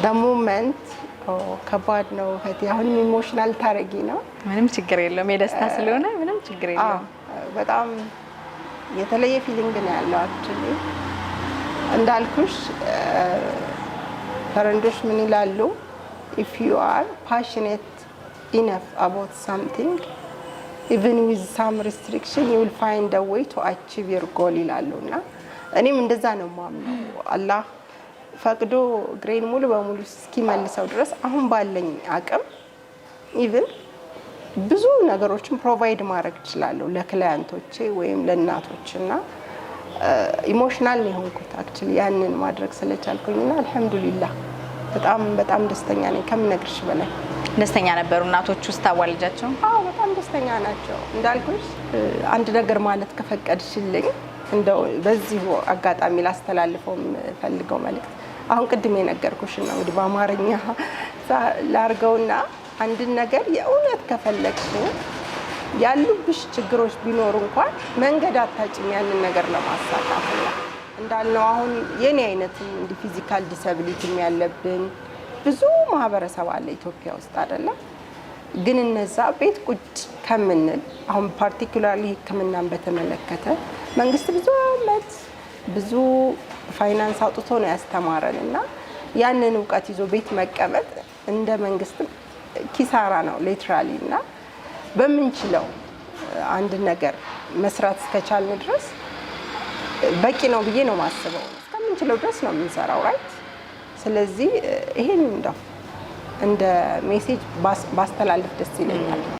the moment ከባድ ነው እህቴ አሁን ኢሞሽናል ታረጊ ነው ምንም ችግር የለውም የደስታ ስለሆነ ምንም ችግር የለውም በጣም የተለየ ፊሊንግ ነው ያለው አክቹሊ እንዳልኩሽ ፈረንጆች ምን ይላሉ if you are passionate enough about something even with some restriction you will find a way to achieve your goal ይላሉና እኔም እንደዛ ነው ማምነው አላህ ፈቅዶ ግሬን ሙሉ በሙሉ እስኪመልሰው ድረስ አሁን ባለኝ አቅም ኢቭን ብዙ ነገሮችን ፕሮቫይድ ማድረግ እችላለሁ ለክላይንቶቼ ወይም ለእናቶችና ኢሞሽናል ነው ሆንኩት አክቹሊ ያንን ማድረግ ስለቻልኩኝና አልহামዱሊላህ በጣም ደስተኛ ነኝ ከምነግርሽ በላይ ደስተኛ ነበሩ እናቶቹ ስታዋልጃቸው በጣም ደስተኛ ናቸው እንዳልኩሽ አንድ ነገር ማለት ከፈቀድሽልኝ እንደው በዚህ አጋጣሚ ላስተላልፈው ፈልገው መልእክት አሁን ቅድም የነገርኩሽ ነው እንግዲህ በአማርኛ ላርገውና አንድ ነገር የእውነት ከፈለግሽ ያሉብሽ ችግሮች ቢኖር እንኳን መንገድ አታጭም ያንን ነገር ለማሳካት እንዳልነው አሁን የኔ አይነት እንዲ ፊዚካል ዲሳቢሊቲ ያለብን ብዙ ማህበረሰብ አለ ኢትዮጵያ ውስጥ አይደለም ግን እነዛ ቤት ቁጭ ከምንል አሁን ፓርቲኩላርሊ ህክምናን በተመለከተ መንግስት ብዙ ፋይናንስ አውጥቶ ነው ያስተማረንና ያንን ዕውቀት ይዞ ቤት መቀመጥ እንደ መንግስት ኪሳራ ነው ሊትራሊና በመንችለው አንድ ነገር መስራት እስከቻልን ድረስ በቂ ነው ብዬ ነው ማስበው እስከምንችለው ድረስ ነው የምንሰራው ራይት ስለዚህ ይሄን እንደ ሜሴጅ ባስተላልፍ ደስ ይለኛል